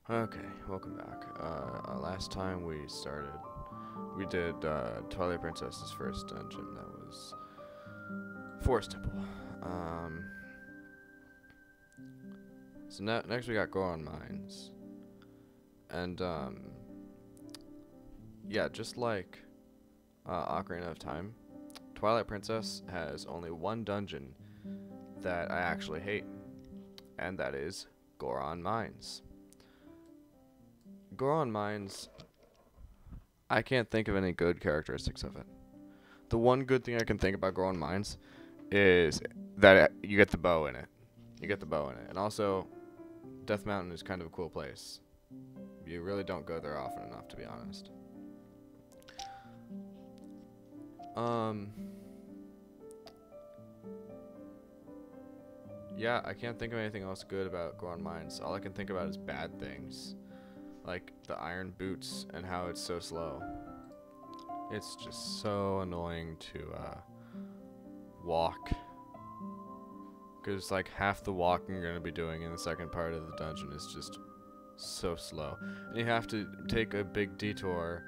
Okay, welcome back. Last time we did Twilight Princess's first dungeon. That was Forest Temple. Um, so next we got Goron Mines, and yeah, just like Ocarina of Time, Twilight Princess has only one dungeon that I actually hate, and that is Goron Mines. Goron Mines, I can't think of any good characteristics of it. The one good thing I can think about Goron Mines is that you get the bow in it. You get the bow in it. And also, Death Mountain is kind of a cool place. You really don't go there often enough, to be honest. Yeah, I can't think of anything else good about Goron Mines. All I can think about is bad things. Like the iron boots and how it's so slow. It's just so annoying to walk. Because like half the walking you're going to be doing in the second part of the dungeon is just so slow. And you have to take a big detour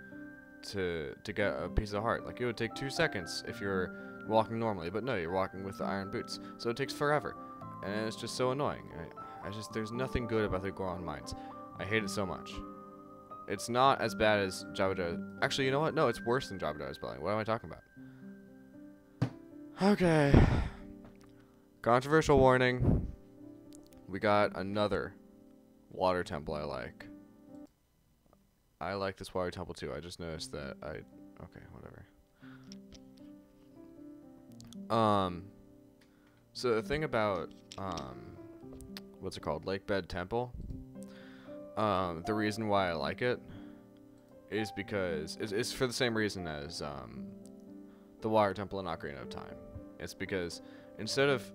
to get a piece of heart. Like it would take 2 seconds if you're walking normally. But no, you're walking with the iron boots. So it takes forever. And it's just so annoying. There's nothing good about the Goron Mines. I hate it so much. It's not as bad as Jabba. Actually, you know what? No, it's worse than Jabba Spelling. What am I talking about? Okay. Controversial warning. We got another water temple I like. I like this water temple too. I just noticed that okay, whatever. So the thing about what's it called? Lakebed Temple. The reason why I like it is because it's for the same reason as the Water Temple in Ocarina of Time. It's because instead of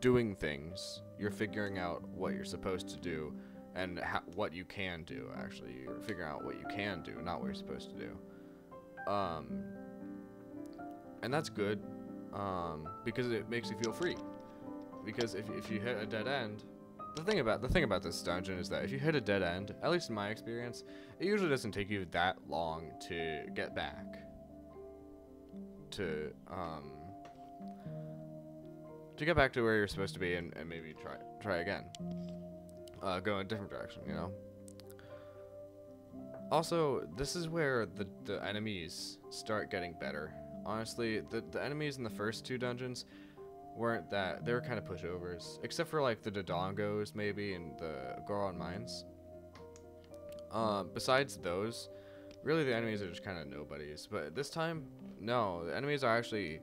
doing things, you're figuring out what you're supposed to do and what you can do. Actually, you're figuring out what you can do, not what you're supposed to do. And that's good because it makes you feel free. Because if you hit a dead end. The thing about this dungeon is that if you hit a dead end, at least in my experience, it usually doesn't take you that long to get back. To get back to where you're supposed to be and maybe try again. Go in a different direction, you know? Also, this is where the enemies start getting better. Honestly, the enemies in the first two dungeons weren't that, they were kind of pushovers, except for like the Dodongos maybe and the Goron Mines. Besides those, really the enemies are just kind of nobodies. But this time, no, the enemies are actually,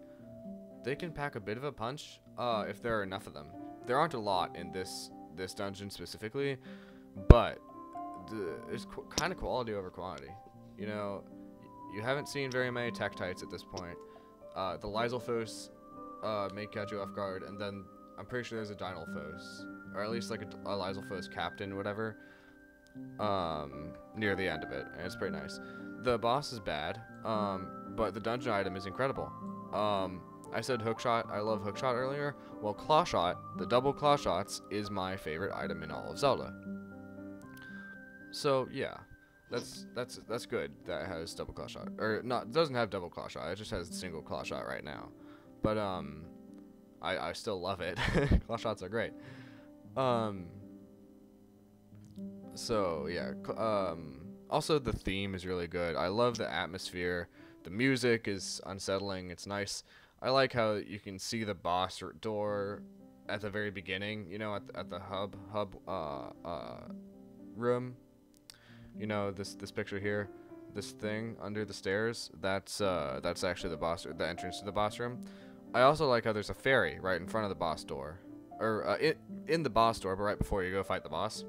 they can pack a bit of a punch if there are enough of them. There aren't a lot in this dungeon specifically, but it's kind of quality over quantity. You know, you haven't seen very many Tektites at this point. The Lysolphos may catch you off guard, and then I'm pretty sure there's a Dynalphos, or at least like a Lysolphos captain, whatever, near the end of it, and it's pretty nice. The boss is bad, but the dungeon item is incredible. I said hookshot, I love hookshot earlier. Well, clawshot, the double claw shots, is my favorite item in all of Zelda. So yeah, that's good that it has double claw shot, or not, it doesn't have double claw shot, it just has single claw shot right now. But I still love it. Claw shots are great. So yeah. Also the theme is really good. I love the atmosphere. The music is unsettling. It's nice. I like how you can see the boss door at the very beginning. You know, at the hub room. You know, this picture here. This thing under the stairs. That's actually the boss, the entrance to the boss room. I also like how there's a fairy right in front of the boss door, or in the boss door, but right before you go fight the boss.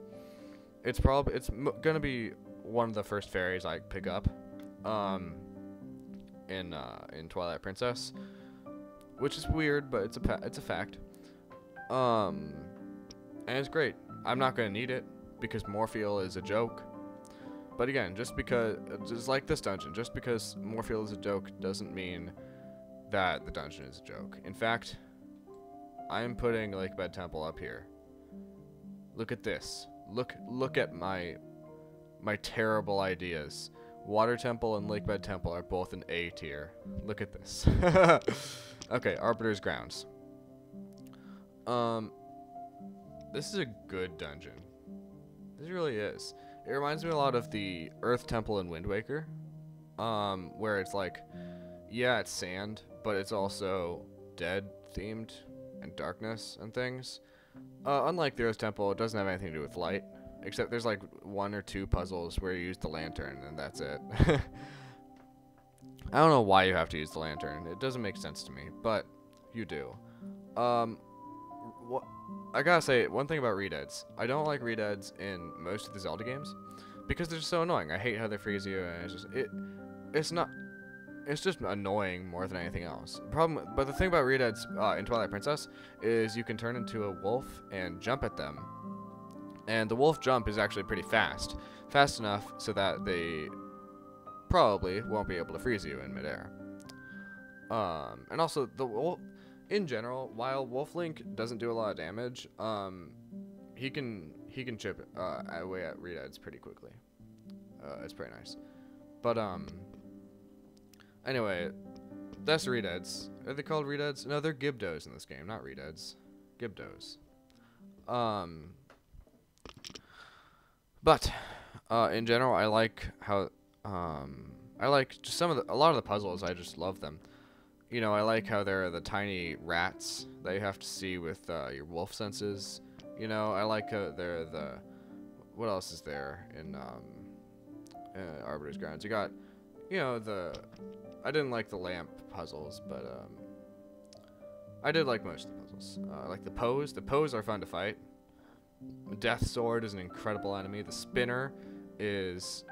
It's gonna be one of the first fairies I pick up, in Twilight Princess, which is weird, but it's a fact. And it's great. I'm not gonna need it because Morpheal is a joke. But again, just like this dungeon, just because Morpheal is a joke doesn't mean that the dungeon is a joke. In fact, I am putting Lakebed Temple up here. Look at this. Look at my my terrible ideas. Water Temple and Lakebed Temple are both in A tier. Look at this. Okay, Arbiter's Grounds. This is a good dungeon. This really is. It reminds me a lot of the Earth Temple in Wind Waker, where it's like, yeah, it's sand, but it's also dead themed and darkness and things. Unlike the Earth Temple, it doesn't have anything to do with light, except there's like 1 or 2 puzzles where you use the lantern, and that's it. I don't know why you have to use the lantern. It doesn't make sense to me, but you do. I gotta say, one thing about redeads. I don't like redeads in most of the Zelda games because they're just so annoying. I hate how they freeze you, and it's just annoying more than anything else. But the thing about redeads in Twilight Princess is you can turn into a wolf and jump at them, and the wolf jump is actually pretty fast enough so that they probably won't be able to freeze you in midair. And also the wolf. In general, while Wolf Link doesn't do a lot of damage, he can chip away at redeads pretty quickly. It's pretty nice. But anyway, that's redeads. Are they called redeads? No, they're Gibdos in this game, not redeads. Gibdos. But in general, I like how I like just a lot of the puzzles. I just love them. You know, I like how there are the tiny rats that you have to see with your wolf senses. You know, I like how there are the... What else is there in Arbiter's Grounds? You got, you know, I didn't like the lamp puzzles, but I did like most of the puzzles. I like the pose. The pose are fun to fight. Death Sword is an incredible enemy. The spinner is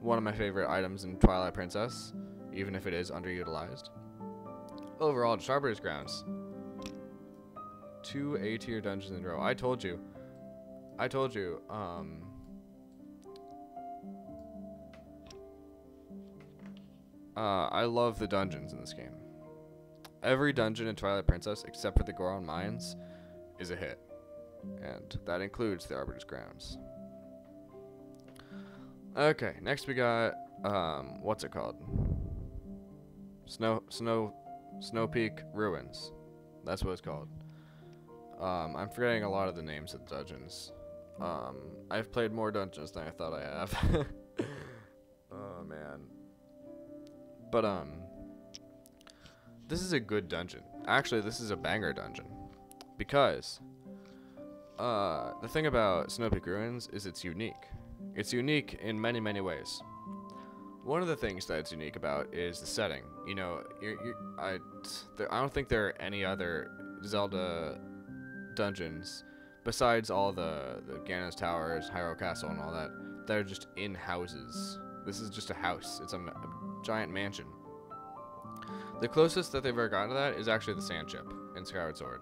one of my favorite items in Twilight Princess, even if it is underutilized. Overall, just Arbiter's Grounds. 2 A-tier dungeons in a row. I told you. I love the dungeons in this game. Every dungeon in Twilight Princess, except for the Goron Mines, is a hit. And that includes the Arbiter's Grounds. Okay, next we got, what's it called? Snow Peak Ruins. That's what it's called. I'm forgetting a lot of the names of the dungeons. I've played more dungeons than I thought I have. Oh, man. But, this is a good dungeon. Actually, this is a banger dungeon. Because, the thing about Snow Peak Ruins is it's unique. It's unique in many, many ways. One of the things that it's unique about is the setting. You know, I don't think there are any other Zelda dungeons besides all the Ganon's Towers, Hyrule Castle, and all that are just in houses. This is just a house. It's a giant mansion. The closest that they've ever gotten to that is actually the Sand Chip in Skyward Sword.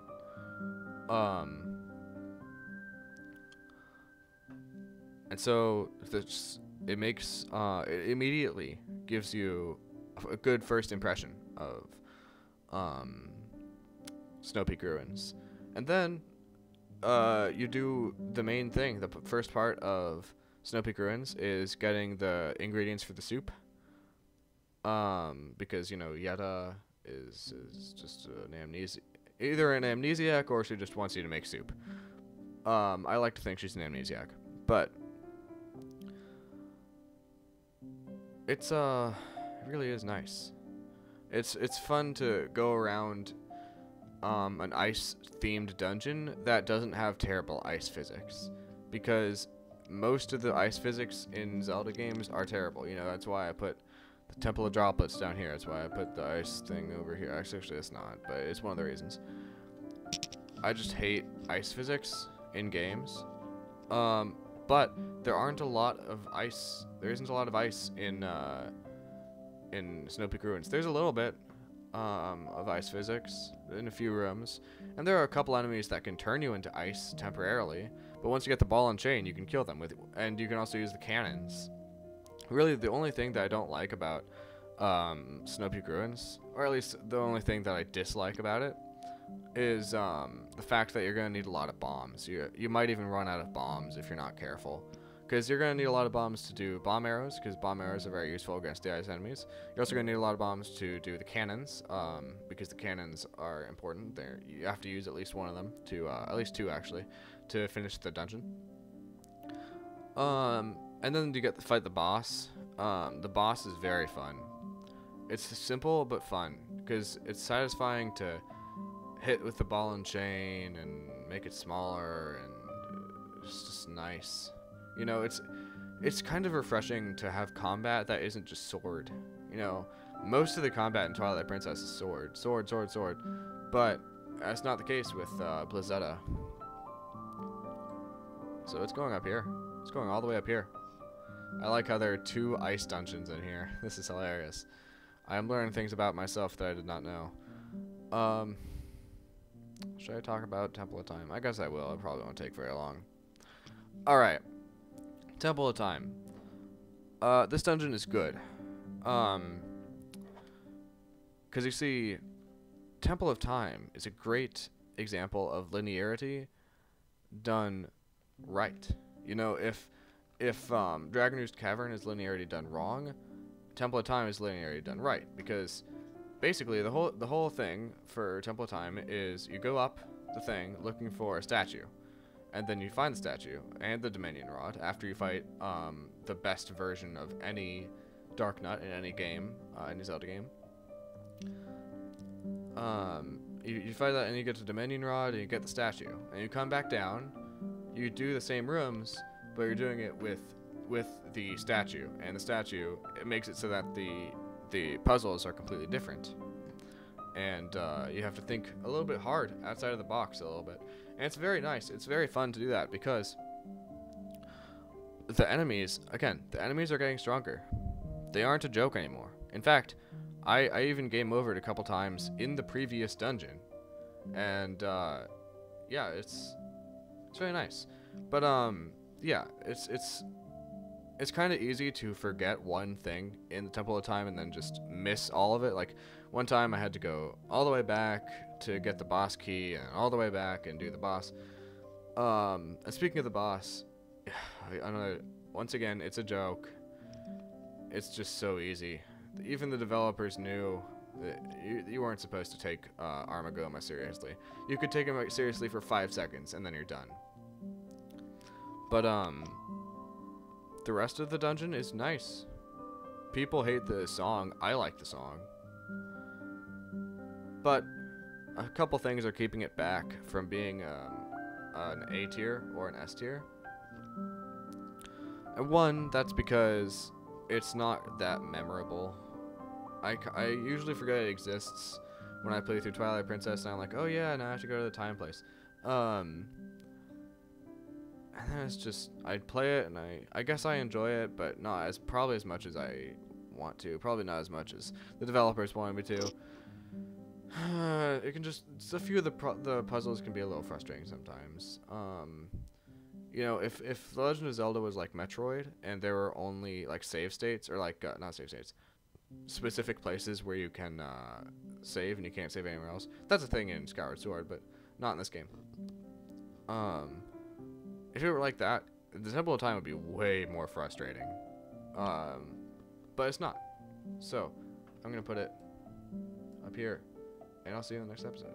And so it makes it immediately gives you a good first impression of Snow Peak Ruins, and then you do the main thing. The first part of Snow Peak Ruins is getting the ingredients for the soup, because you know Yetta is just either an amnesiac or she just wants you to make soup. I like to think she's an amnesiac, but it really is nice. It's fun to go around an ice-themed dungeon that doesn't have terrible ice physics, because most of the ice physics in Zelda games are terrible. You know, that's why I put the Temple of Droplets down here. That's why I put the ice thing over here. Actually, it's not, but it's one of the reasons. I just hate ice physics in games. But there aren't a lot of ice. There isn't a lot of ice in Snow Peak Ruins. There's a little bit of ice physics in a few rooms, and there are a couple enemies that can turn you into ice temporarily. But once you get the ball and chain, you can kill them and you can also use the cannons. Really, the only thing that I don't like about Snow Peak Ruins, or at least the only thing that I dislike about it, is the fact that you're going to need a lot of bombs. You might even run out of bombs if you're not careful, because you're going to need a lot of bombs to do bomb arrows, because bomb arrows are very useful against the ice enemies. You're also going to need a lot of bombs to do the cannons, because the cannons are important. You have to use at least one of them, at least two actually, to finish the dungeon. And then you get to fight the boss. The boss is very fun. It's simple but fun, because it's satisfying to hit with the ball and chain and make it smaller, and it's just nice. You know, it's kind of refreshing to have combat that isn't just sword. You know, most of the combat in Twilight Princess is sword, sword, sword, sword, but that's not the case with Blizzetta. So it's going up here. It's going all the way up here. I like how there are 2 ice dungeons in here. This is hilarious. I am learning things about myself that I did not know. Should I talk about Temple of Time? I guess I will. It probably won't take very long. Alright. Temple of Time. This dungeon is good. Because you see, Temple of Time is a great example of linearity done right. You know, if Dragonroost Cavern is linearity done wrong, Temple of Time is linearity done right, because basically the whole thing for Temple of Time is you go up the thing looking for a statue, and then you find the statue and the Dominion Rod after you fight the best version of any Dark Nut in any game, any Zelda game. You fight that and you get the Dominion Rod and you get the statue, and you come back down. You do the same rooms, but you're doing it with the statue, and the statue, it makes it so that the puzzles are completely different, and you have to think a little bit hard outside of the box a little bit, and it's very nice. It's very fun to do that, because the enemies are getting stronger. They aren't a joke anymore. In fact, I even game overed a couple times in the previous dungeon, and yeah, it's very nice. But yeah, it's kind of easy to forget one thing in the Temple of Time and then just miss all of it. Like, one time I had to go all the way back to get the boss key, and all the way back and do the boss. And speaking of the boss, I don't know, once again, it's a joke. It's just so easy. Even the developers knew that you weren't supposed to take Armagoma seriously. You could take him seriously for 5 seconds, and then you're done. But, the rest of the dungeon is nice. People hate the song. I like the song. But a couple things are keeping it back from being an A tier or an S tier. And one, that's because it's not that memorable. I usually forget it exists when I play through Twilight Princess, and I'm like, oh yeah, now I have to go to the time place. And then it's just, I'd play it, and I guess I enjoy it, but not probably as much as I want to. Probably not as much as the developers wanted me to. It can just, a few of the puzzles can be a little frustrating sometimes. You know, if The Legend of Zelda was like Metroid, and there were only like save states, or like, not save states, specific places where you can save and you can't save anywhere else. That's a thing in Skyward Sword, but not in this game. If it were like that, the Temple of Time would be way more frustrating. But it's not. So, I'm going to put it up here, and I'll see you in the next episode.